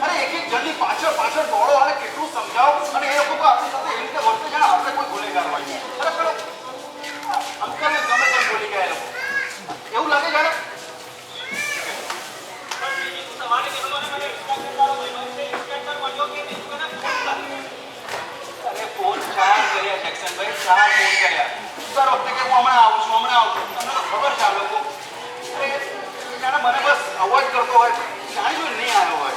અરે એક એક જણની પાછળ પાછળ દોડો અને કેટલું સમજાવો અને એ લોકો આપણી સાથે એવી રીતે વર્તે જાણે આપણે કોઈ ગુનેગાર હોય. અરે પેલો અંકલને ગમે તેમ બોલી ગયા એ લોકો. એવું લાગે જાણે ફોન 4 કર્યા જેક્સનભાઈ, 4 ફોન કર્યા. દર વખતે કે હું હમણાં આવું છું તમને તો ખબર છે આ લોકો જાણે મને બસ અવોઇડ કરતો હોય, જાણી જો નહીં આવ્યો હોય.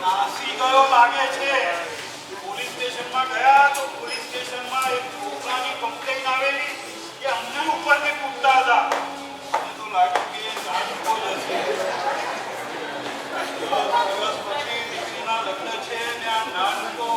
નાસી ગયો લાગે છે. પોલીસ સ્ટેશનમાં ગયા તો પોલીસ સ્ટેશનમાં એક છોકરાની કમ્પ્લેન આવેલી કે અમને ઉપરથી કૂદતા હતા. મને તો લાગ્યું કે નાનકો જ હશે. દિવસ પછી દીકરીના લગ્ન છે ને આ નાનકો.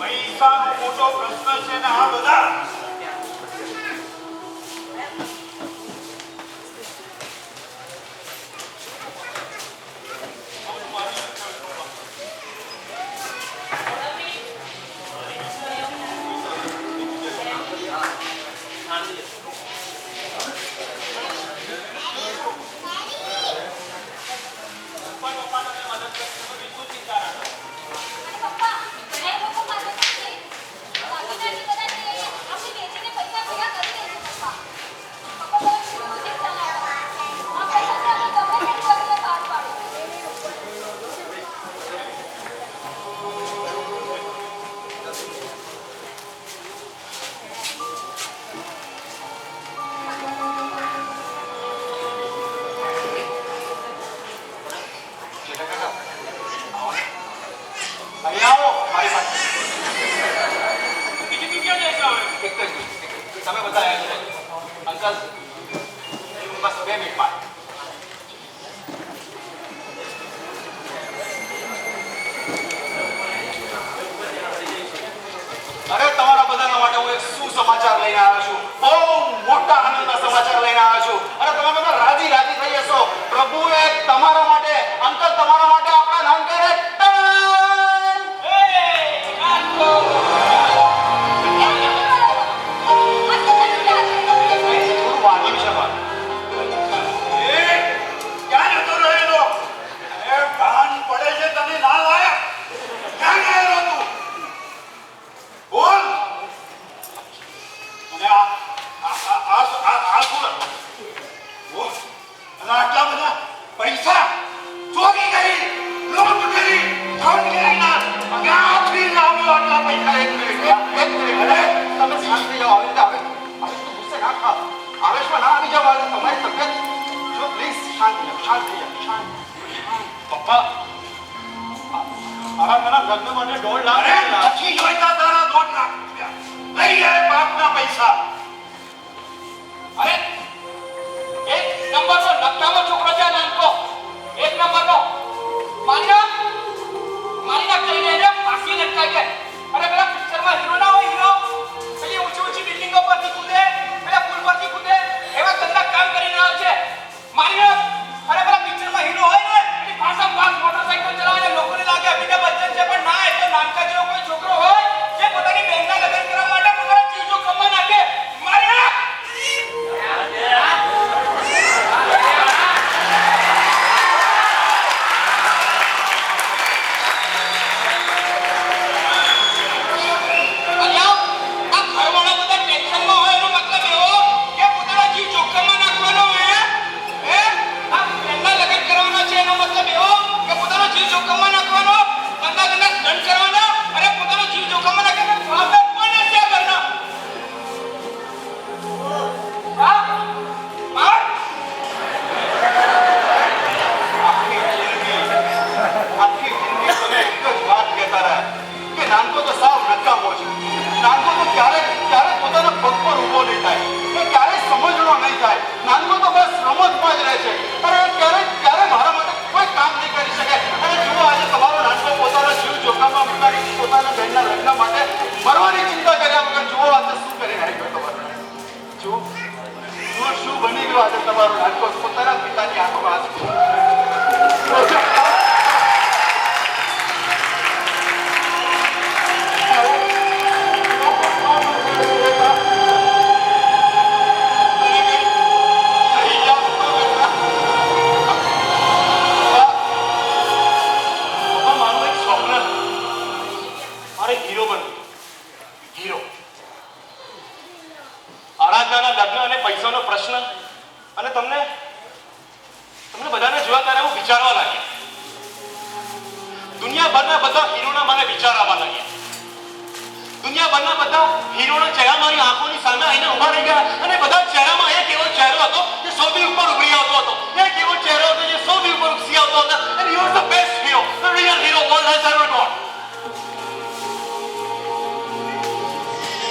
પૈસાનો મોટો પ્રશ્ન છે ને આ બધા તમે બધા અંકલ બસ 2 મિનિટમાં. અરે તમારા બધાના માટે હું એક સુસમાચાર લઈને આવ્યો છું. બહુ મોટા આનંદના સમાચાર લઈને આવ્યો છું અને તમે બધા રાજી થઈ જશો. પ્રભુએ તમારા માટે અંકલ તમારા માટે આપણા નાનકને આટલા બધા પૈસા ચોરી કરી, લૂંટ કરી, ફોન કરીને ક્યાંથી લાવ્યો આટલા પૈસા? એક મિનિટ તમે શાંત થઈ જાઓ. હવે ગુસ્સે ના થાવ, આવેશમાં ના આવી જાવ. તમારી તબિયત જો પ્લીઝ શાંત થઈ જાઓ. પપ્પા મારા લગ્ન માટે 1.5 લાખ નથી જોઈતા. તારા 1.5 લાખ રૂપિયા લઈ જાય બાપના પૈસા. અરે એક નંબરનો નકામો છોકરો છે નાનકો, એક નંબરનો. મારી ના કરીને એને ફાંસી લટકાઈ દે. અરે પેલા પિક્ચરમાં હીરો ના હોય, હીરો પેલી ઊંચી બિલ્ડિંગો પરથી કૂદે, પેલા પુલ પરથી કૂદે, એવા ગંદા કામ કરીને આવે છે. મારી અરે પેલા પિક્ચરમાં હીરો હોય ને એની પાછળ મોટરસાઇકલ ચલાવે ને લોકોને લાગે અભિનય બચ્ચન છે, પણ ના, એ તો નાનકા જેવો કોઈ છોકરો હોય જે પોતાની બહેનના લગ્ન કરવા માટે પોતાનો જીવ જો કમા નાખે થાય. નાનકો તો બસ રમતમાં જ રહે છે અને ક્યારે મારા માટે કોઈ કામ નહીં કરી શકે. અને જુઓ આજે તમારો નાનકો પોતાનો જીવ જોખમમાં મૂકાવી પોતાના બહેનના લગ્ન માટે મરવાની ચિંતા કર્યા વગર જુઓ આજે શું કરીને આવી ગયો તમારો. જુઓ શું બની ગયો આજે તમારો નાનકો પોતાના પિતાની આંખોમાં આંસુ. આરાધનાના લગ્ન અને પૈસાનો પ્રશ્ન અને તમને બધાને જોયા ત્યારે હું વિચારવા લાગ્યા. દુનિયાભરના બધા હીરોના મને વિચાર આવવા લાગ્યા. દુનિયાભરના બધા હીરોના ચહેરા મારી આંખોની સામે આવીને ઉભા રહી ગયા અને બધા ચહેરામાં એક એવો ચહેરો હતો જે સૌથી ઉપર ઉભરી આવતો હતો. એક એવો ચહેરો હતો જે સૌથી ઉપર ઉભરી આવતો હતો. And he was the best hero, the real hero world has ever known.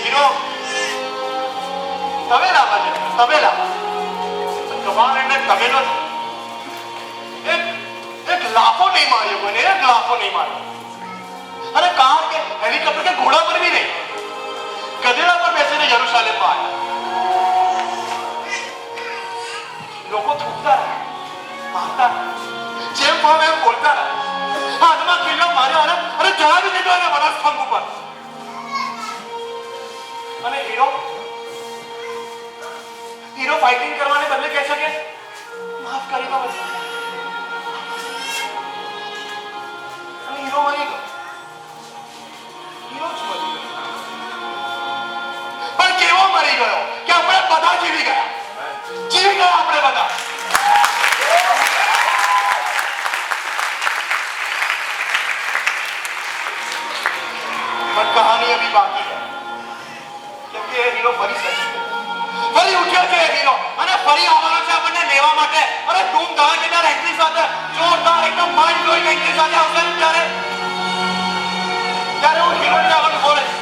Hero તબેલા બાજુ તબેલા કમાન એટલે તબેલો એક લાફો નહીં માર્યો કોઈને, એક લાફો નહીં માર્યો. અને કાર કે હેલિકોપ્ટર કે ઘોડા પર બી નહીં, ગધેડા પર બેસીને યરુશાલેમમાં આવ્યા. લોકો થૂકતા રહ્યા, મારતા રહ્યા, જેમ ભાવે એમ બોલતા રહ્યા, હાથમાં કિલ્લો માર્યો અને જણાવી દીધો એને વનસ્તંભ ઉપર. અને હીરો ફાઇટિંગ કરવાને બદલે કહે છે કે માફ કરી દો બસ. અને હીરો મરી ગયો. હીરો જ મરી ગયો. પણ કેવો મરી ગયો કે આપણે બધા જીવી ગયા. જીવી ગયા આપણે બધા. પણ કહાની અભી બાકી है. કેમ કે એ હીરો ફરી ઉઠ્યો છે. એ હીરો અને ફરી આવવાનો છે આપણને લેવા માટે. અરે ધૂમ ધડાકેદાર એન્ટ્રી સાથે, જોરદાર એકદમ માઇન્ડ બ્લોઇંગ એન્ટ્રી સાથે આવશે ને ત્યારે હું હીરોને આગળ બોલીશ.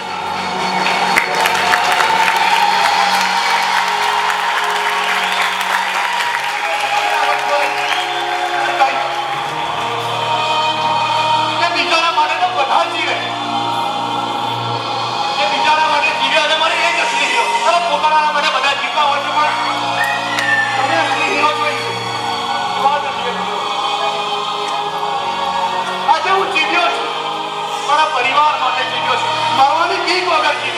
બિચારા માટે તો બધા જીવે. બિચારા માટે જીવે અને મને એ જ અસલી હીરો. અરે પોતાના માટે બધા જીવતા હોય છે પણ તમે અસલી હીરો જોઈશું. આજે હું જીવ્યો છું, મારા પરિવાર માટે જીવ્યો છું, મરવાની બીક વગર જીવ્યો.